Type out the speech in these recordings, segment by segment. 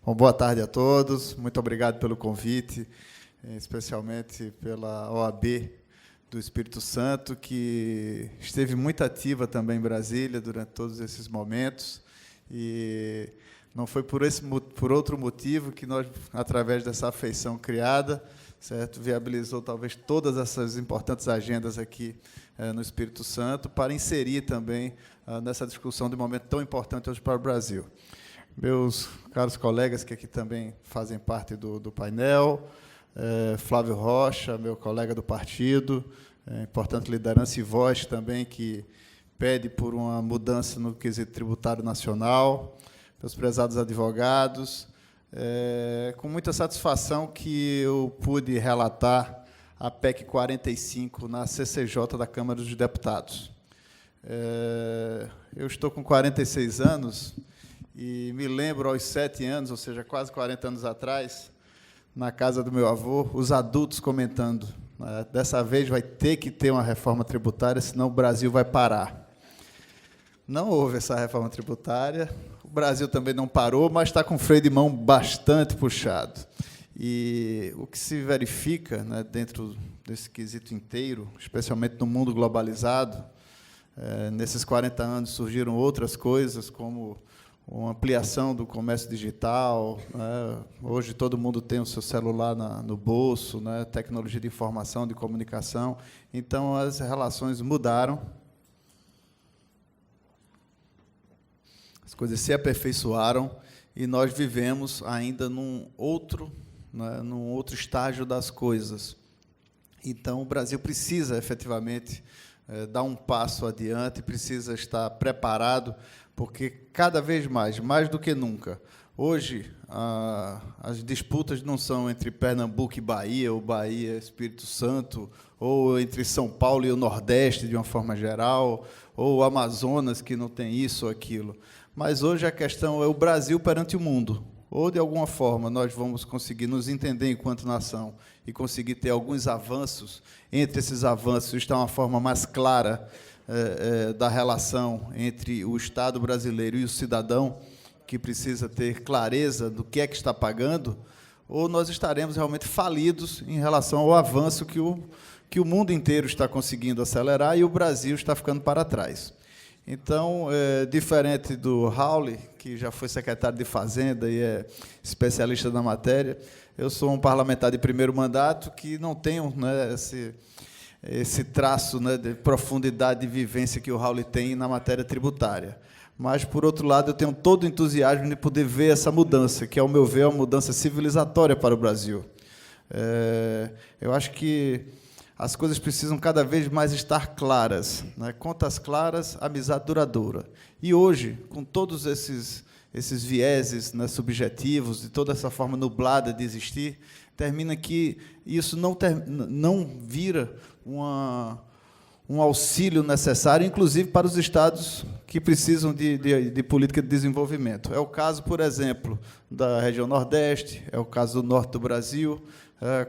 Bom, boa tarde a todos. Muito obrigado pelo convite, especialmente pela OAB do Espírito Santo, que esteve muito ativa também em Brasília durante todos esses momentos. E não foi por outro motivo que nós, através dessa afeição criada, certo, viabilizou talvez todas essas importantes agendas aqui no Espírito Santo, para inserir também nessa discussão de um momento tão importante hoje para o Brasil. Meus caros colegas que aqui também fazem parte do painel, Flávio Rocha, meu colega do partido, importante liderança e voz também, que pede por uma mudança no quesito tributário nacional, meus prezados advogados, com muita satisfação que eu pude relatar a PEC 45 na CCJ da Câmara dos Deputados. Eu estou com 46 anos e me lembro, aos 7 anos, ou seja, quase 40 anos atrás, na casa do meu avô, os adultos comentando, dessa vez vai ter que ter uma reforma tributária, senão o Brasil vai parar. Não houve essa reforma tributária, o Brasil também não parou, mas está com o freio de mão bastante puxado. E o que se verifica, né, dentro desse quesito inteiro, especialmente no mundo globalizado, nesses 40 anos surgiram outras coisas, como uma ampliação do comércio digital, né? Hoje todo mundo tem o seu celular no bolso, né? Tecnologia de informação, de comunicação. Então, as relações mudaram, as coisas se aperfeiçoaram e nós vivemos ainda num outro estágio das coisas. Então, o Brasil precisa, efetivamente, dar um passo adiante, precisa estar preparado, porque, cada vez mais do que nunca, hoje, as disputas não são entre Pernambuco e Bahia, ou Bahia e Espírito Santo, ou entre São Paulo e o Nordeste, de uma forma geral, ou o Amazonas, que não tem isso ou aquilo. Mas, hoje, a questão é o Brasil perante o mundo. Ou, de alguma forma, nós vamos conseguir nos entender enquanto nação e conseguir ter alguns avanços. Entre esses avanços está uma forma mais clara da relação entre o Estado brasileiro e o cidadão, que precisa ter clareza do que é que está pagando, ou nós estaremos realmente falidos em relação ao avanço que o mundo inteiro está conseguindo acelerar e o Brasil está ficando para trás. Então, diferente do Raul, que já foi secretário de Fazenda e é especialista na matéria, eu sou um parlamentar de primeiro mandato que não tenho, né, esse traço, né, de profundidade de vivência que o Raul tem na matéria tributária. Mas, por outro lado, eu tenho todo o entusiasmo de poder ver essa mudança, que, ao meu ver, é uma mudança civilizatória para o Brasil. Eu acho que as coisas precisam cada vez mais estar claras, né? Contas claras, amizade duradoura. E hoje, com todos esses vieses, né, subjetivos, e toda essa forma nublada de existir, termina que isso não vira um auxílio necessário, inclusive para os estados que precisam de política de desenvolvimento. É o caso, por exemplo, da região Nordeste, é o caso do Norte do Brasil.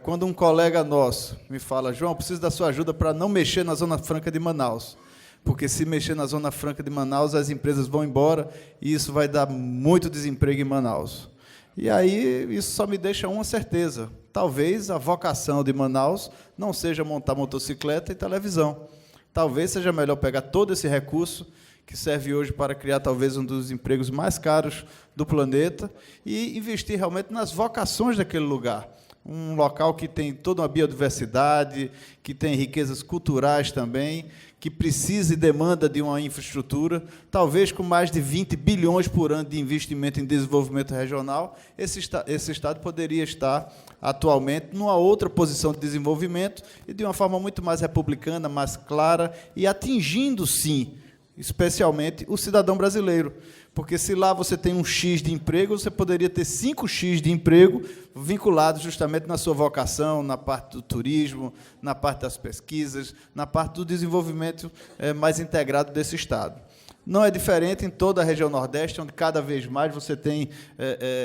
Quando um colega nosso me fala, João, preciso da sua ajuda para não mexer na Zona Franca de Manaus, porque, se mexer na Zona Franca de Manaus, as empresas vão embora e isso vai dar muito desemprego em Manaus. E aí, isso só me deixa uma certeza. Talvez a vocação de Manaus não seja montar motocicleta e televisão. Talvez seja melhor pegar todo esse recurso, que serve hoje para criar talvez um dos empregos mais caros do planeta, e investir realmente nas vocações daquele lugar. Um local que tem toda uma biodiversidade, que tem riquezas culturais também, que precisa e demanda de uma infraestrutura, talvez com mais de 20 bilhões por ano de investimento em desenvolvimento regional, esse Estado poderia estar atualmente numa outra posição de desenvolvimento e de uma forma muito mais republicana, mais clara, e atingindo, sim, especialmente o cidadão brasileiro. Porque, se lá você tem um X de emprego, você poderia ter 5X de emprego vinculados justamente na sua vocação, na parte do turismo, na parte das pesquisas, na parte do desenvolvimento mais integrado desse Estado. Não é diferente em toda a região Nordeste, onde cada vez mais você tem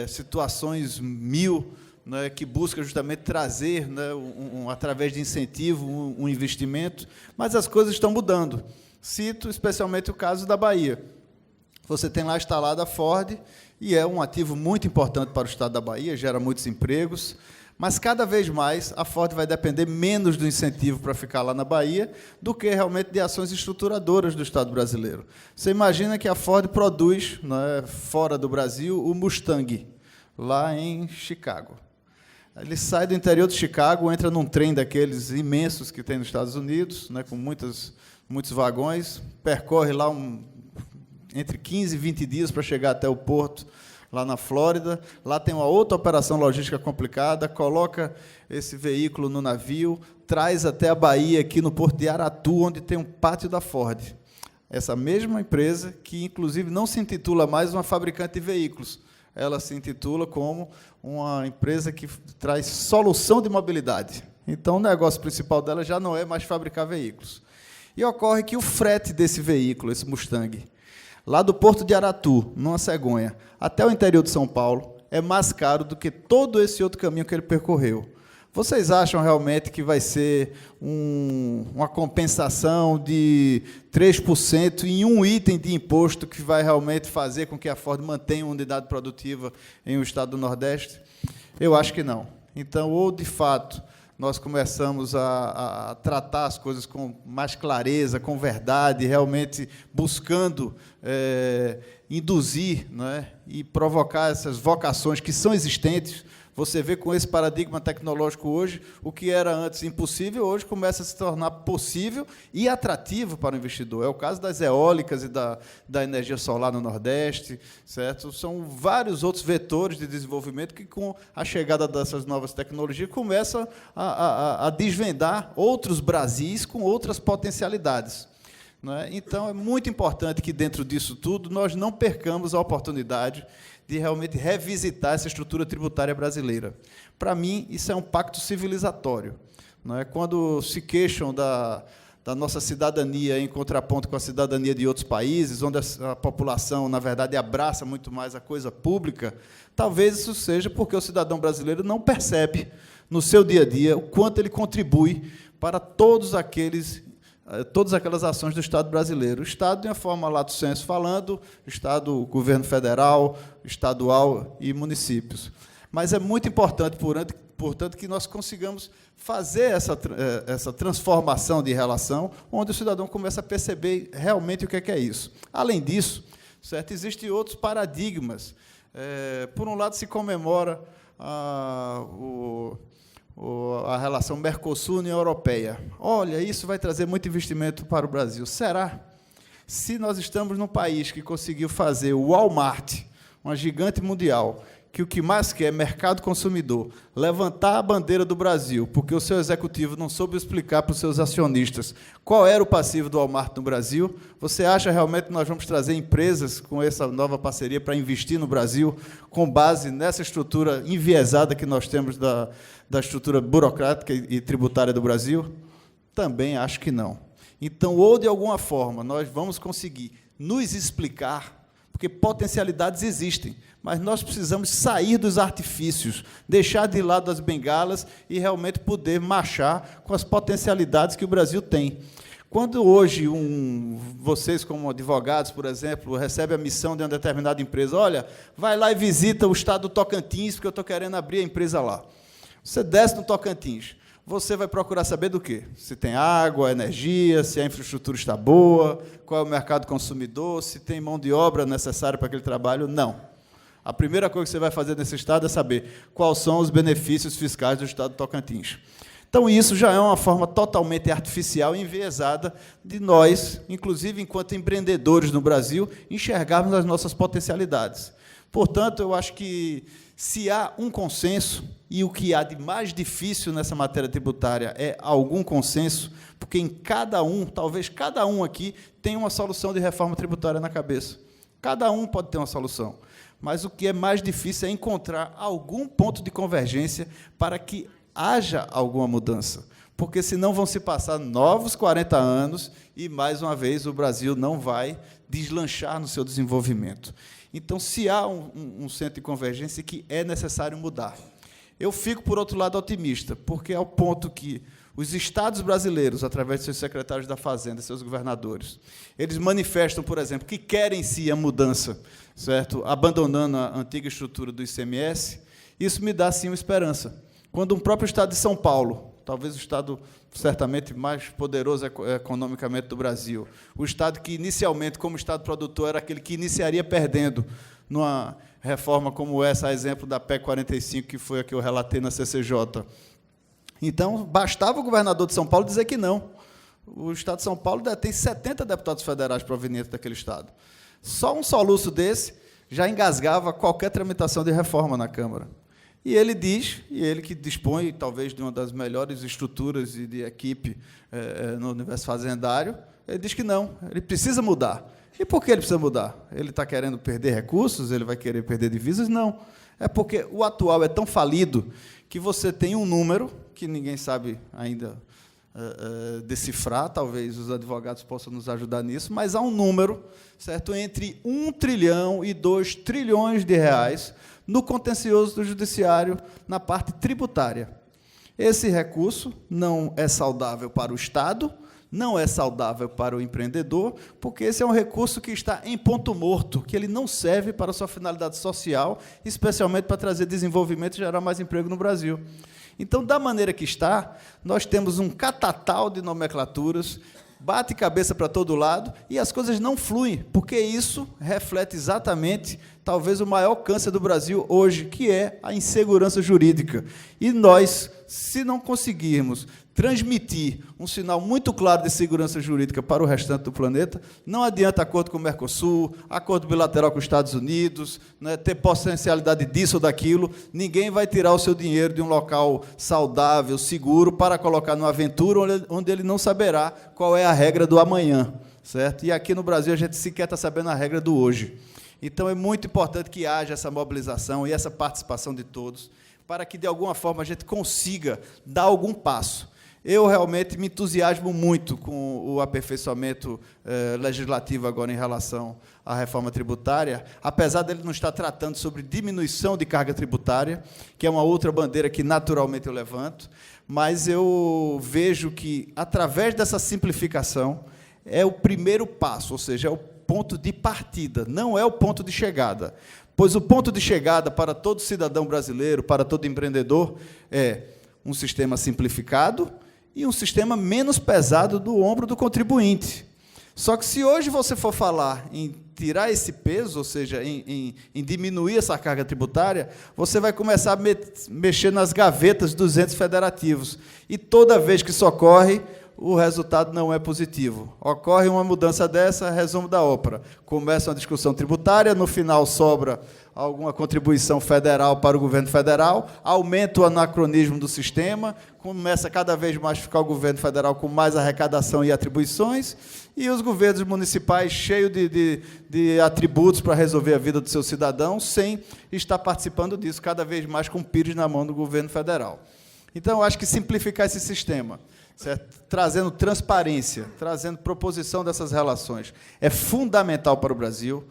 situações né, que busca justamente trazer, né, através de incentivo, um investimento, mas as coisas estão mudando. Cito especialmente o caso da Bahia. Você tem lá instalada a Ford, e é um ativo muito importante para o estado da Bahia, gera muitos empregos, mas cada vez mais a Ford vai depender menos do incentivo para ficar lá na Bahia do que realmente de ações estruturadoras do Estado brasileiro. Você imagina que a Ford produz, né, fora do Brasil, o Mustang, lá em Chicago. Ele sai do interior de Chicago, entra num trem daqueles imensos que tem nos Estados Unidos, né, com muitos vagões, percorre lá entre 15 e 20 dias para chegar até o porto, lá na Flórida. Lá tem uma outra operação logística complicada, coloca esse veículo no navio, traz até a Bahia, aqui no porto de Aratu, onde tem um pátio da Ford. Essa mesma empresa, que inclusive não se intitula mais uma fabricante de veículos, ela se intitula como uma empresa que traz solução de mobilidade. Então, o negócio principal dela já não é mais fabricar veículos. E ocorre que o frete desse veículo, esse Mustang, lá do porto de Aratu, numa cegonha, até o interior de São Paulo, é mais caro do que todo esse outro caminho que ele percorreu. Vocês acham realmente que vai ser uma compensação de 3% em um item de imposto que vai realmente fazer com que a Ford mantenha uma unidade produtiva em um estado do Nordeste? Eu acho que não. Então, ou, de fato, nós começamos a tratar as coisas com mais clareza, com verdade, realmente buscando induzir, não é, e provocar essas vocações que são existentes. Você vê com esse paradigma tecnológico hoje, o que era antes impossível, hoje começa a se tornar possível e atrativo para o investidor. É o caso das eólicas e da energia solar no Nordeste, certo? São vários outros vetores de desenvolvimento que, com a chegada dessas novas tecnologias, começam a desvendar outros Brasis com outras potencialidades. Não é? Então, é muito importante que, dentro disso tudo, nós não percamos a oportunidade de realmente revisitar essa estrutura tributária brasileira. Para mim, isso é um pacto civilizatório. Não é? Quando se queixam da nossa cidadania em contraponto com a cidadania de outros países, onde a população, na verdade, abraça muito mais a coisa pública, talvez isso seja porque o cidadão brasileiro não percebe, no seu dia a dia, o quanto ele contribui para todas aquelas ações do Estado brasileiro. O Estado, de uma forma lato sensu falando, Estado, governo federal, estadual e municípios. Mas é muito importante, portanto, que nós consigamos fazer essa transformação de relação, onde o cidadão começa a perceber realmente o que é isso. Além disso, certo, existem outros paradigmas. Por um lado, se comemora a relação Mercosul-União Europeia. Olha, isso vai trazer muito investimento para o Brasil. Será? Se nós estamos num país que conseguiu fazer o Walmart, uma gigante mundial, que o que mais quer é mercado consumidor, levantar a bandeira do Brasil, porque o seu executivo não soube explicar para os seus acionistas qual era o passivo do Walmart no Brasil, você acha realmente que nós vamos trazer empresas com essa nova parceria para investir no Brasil, com base nessa estrutura enviesada que nós temos da estrutura burocrática e tributária do Brasil? Também acho que não. Então, ou de alguma forma, nós vamos conseguir nos explicar, porque potencialidades existem, mas nós precisamos sair dos artifícios, deixar de lado as bengalas e realmente poder marchar com as potencialidades que o Brasil tem. Quando hoje vocês, como advogados, por exemplo, recebem a missão de uma determinada empresa, olha, vai lá e visita o estado do Tocantins, porque eu estou querendo abrir a empresa lá. Você desce no Tocantins, você vai procurar saber do quê? Se tem água, energia, se a infraestrutura está boa, qual é o mercado consumidor, se tem mão de obra necessária para aquele trabalho? Não. A primeira coisa que você vai fazer nesse estado é saber quais são os benefícios fiscais do estado do Tocantins. Então, isso já é uma forma totalmente artificial e enviesada de nós, inclusive enquanto empreendedores no Brasil, enxergarmos as nossas potencialidades. Portanto, eu acho que, se há um consenso, e o que há de mais difícil nessa matéria tributária é algum consenso, porque em cada um, talvez cada um aqui, tenha uma solução de reforma tributária na cabeça. Cada um pode ter uma solução. Mas o que é mais difícil é encontrar algum ponto de convergência para que haja alguma mudança. Porque, senão, vão se passar novos 40 anos e, mais uma vez, o Brasil não vai deslanchar no seu desenvolvimento. Então, se há um centro de convergência que é necessário mudar. Eu fico, por outro lado, otimista, porque, ao ponto que os estados brasileiros, através de seus secretários da Fazenda, seus governadores, eles manifestam, por exemplo, que querem sim a mudança, certo? Abandonando a antiga estrutura do ICMS, isso me dá sim uma esperança. Quando um próprio estado de São Paulo, talvez o estado certamente mais poderoso economicamente do Brasil, o estado que inicialmente, como estado produtor, era aquele que iniciaria perdendo numa reforma como essa, a exemplo da PEC 45, que foi a que eu relatei na CCJ. Então, bastava o governador de São Paulo dizer que não. O estado de São Paulo tem 70 deputados federais provenientes daquele estado. Só um soluço desse já engasgava qualquer tramitação de reforma na Câmara. E ele diz, e ele que dispõe, talvez, de uma das melhores estruturas e de equipe no universo fazendário, ele diz que não, ele precisa mudar. E por que ele precisa mudar? Ele está querendo perder recursos? Ele vai querer perder divisas? Não. É porque o atual é tão falido que você tem um número que ninguém sabe ainda decifrar, talvez os advogados possam nos ajudar nisso, mas há um número, certo, entre 1 trilhão e 2 trilhões de reais no contencioso do judiciário na parte tributária. Esse recurso não é saudável para o Estado, não é saudável para o empreendedor, porque esse é um recurso que está em ponto morto, que ele não serve para a sua finalidade social, especialmente para trazer desenvolvimento e gerar mais emprego no Brasil. Então, da maneira que está, nós temos um catatal de nomenclaturas, bate cabeça para todo lado, e as coisas não fluem, porque isso reflete exatamente, talvez, o maior câncer do Brasil hoje, que é a insegurança jurídica. E nós, se não conseguirmos transmitir um sinal muito claro de segurança jurídica para o restante do planeta, não adianta acordo com o Mercosul, acordo bilateral com os Estados Unidos, né, ter potencialidade disso ou daquilo, ninguém vai tirar o seu dinheiro de um local saudável, seguro, para colocar numa aventura onde ele não saberá qual é a regra do amanhã, certo? E aqui no Brasil a gente sequer está sabendo a regra do hoje. Então é muito importante que haja essa mobilização e essa participação de todos, para que, de alguma forma, a gente consiga dar algum passo. Eu realmente me entusiasmo muito com o aperfeiçoamento legislativo agora em relação à reforma tributária, apesar dele não estar tratando sobre diminuição de carga tributária, que é uma outra bandeira que naturalmente eu levanto, mas eu vejo que, através dessa simplificação, é o primeiro passo, ou seja, é o ponto de partida, não é o ponto de chegada. Pois o ponto de chegada para todo cidadão brasileiro, para todo empreendedor, é um sistema simplificado e um sistema menos pesado do ombro do contribuinte. Só que, se hoje você for falar em tirar esse peso, ou seja, em diminuir essa carga tributária, você vai começar a mexer nas gavetas dos entes federativos. E, toda vez que isso ocorre, o resultado não é positivo. Ocorre uma mudança dessa, resumo da ópera. Começa uma discussão tributária, no final sobra alguma contribuição federal para o governo federal, aumenta o anacronismo do sistema, começa cada vez mais a ficar o governo federal com mais arrecadação e atribuições, e os governos municipais cheios de atributos para resolver a vida dos seus cidadãos, sem estar participando disso, cada vez mais com o pires na mão do governo federal. Então, eu acho que simplificar esse sistema, certo? Trazendo transparência, trazendo proposição dessas relações, é fundamental para o Brasil.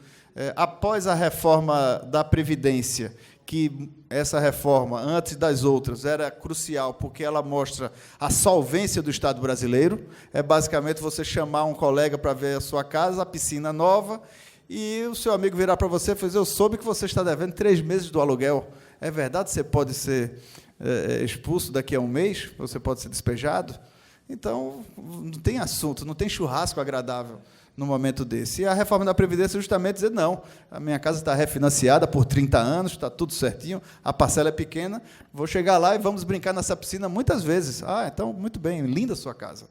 Após a reforma da Previdência, que essa reforma, antes das outras, era crucial, porque ela mostra a solvência do Estado brasileiro, é basicamente você chamar um colega para ver a sua casa, a piscina nova, e o seu amigo virar para você e dizer: eu soube que você está devendo 3 meses do aluguel. É verdade? Você pode ser expulso daqui a um mês? Você pode ser despejado? Então, não tem assunto, não tem churrasco agradável no momento desse. E a reforma da Previdência justamente dizer: não, a minha casa está refinanciada por 30 anos, está tudo certinho, a parcela é pequena, vou chegar lá e vamos brincar nessa piscina muitas vezes. Ah, então, muito bem, linda a sua casa.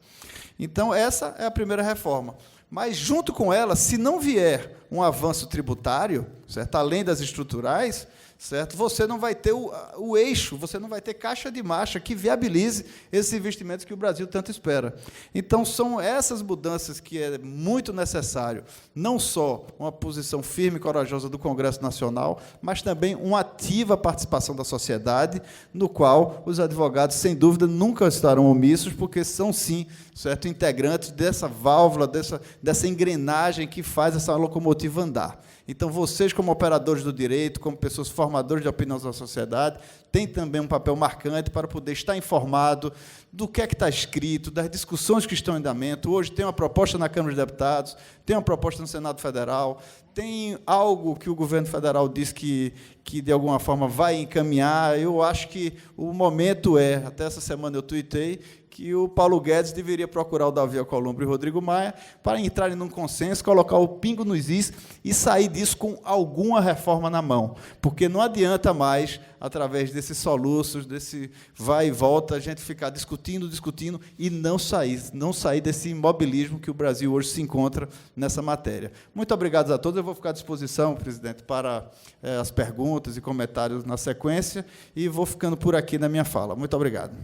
Então, essa é a primeira reforma. Mas, junto com ela, se não vier um avanço tributário, certo? Além das estruturais, certo? Você não vai ter o eixo, você não vai ter caixa de marcha que viabilize esses investimentos que o Brasil tanto espera. Então, são essas mudanças que é muito necessário, não só uma posição firme e corajosa do Congresso Nacional, mas também uma ativa participação da sociedade, no qual os advogados, sem dúvida, nunca estarão omissos, porque são, sim, certo, integrantes dessa válvula, dessa engrenagem que faz essa locomotiva andar. Então, vocês, como operadores do direito, como pessoas formadoras de opinião da sociedade, têm também um papel marcante para poder estar informado do que é que está escrito, das discussões que estão em andamento. Hoje tem uma proposta na Câmara dos Deputados, tem uma proposta no Senado Federal, tem algo que o governo federal diz que de alguma forma, vai encaminhar. Eu acho que o momento até essa semana eu tuitei, que o Paulo Guedes deveria procurar o Davi Alcolumbre e o Rodrigo Maia para entrarem num consenso, colocar o pingo nos is e sair disso com alguma reforma na mão. Porque não adianta mais, através desses soluços, desse vai e volta, a gente ficar discutindo e não sair desse imobilismo que o Brasil hoje se encontra nessa matéria. Muito obrigado a todos. Eu vou ficar à disposição, presidente, para as perguntas e comentários na sequência, e vou ficando por aqui na minha fala. Muito obrigado.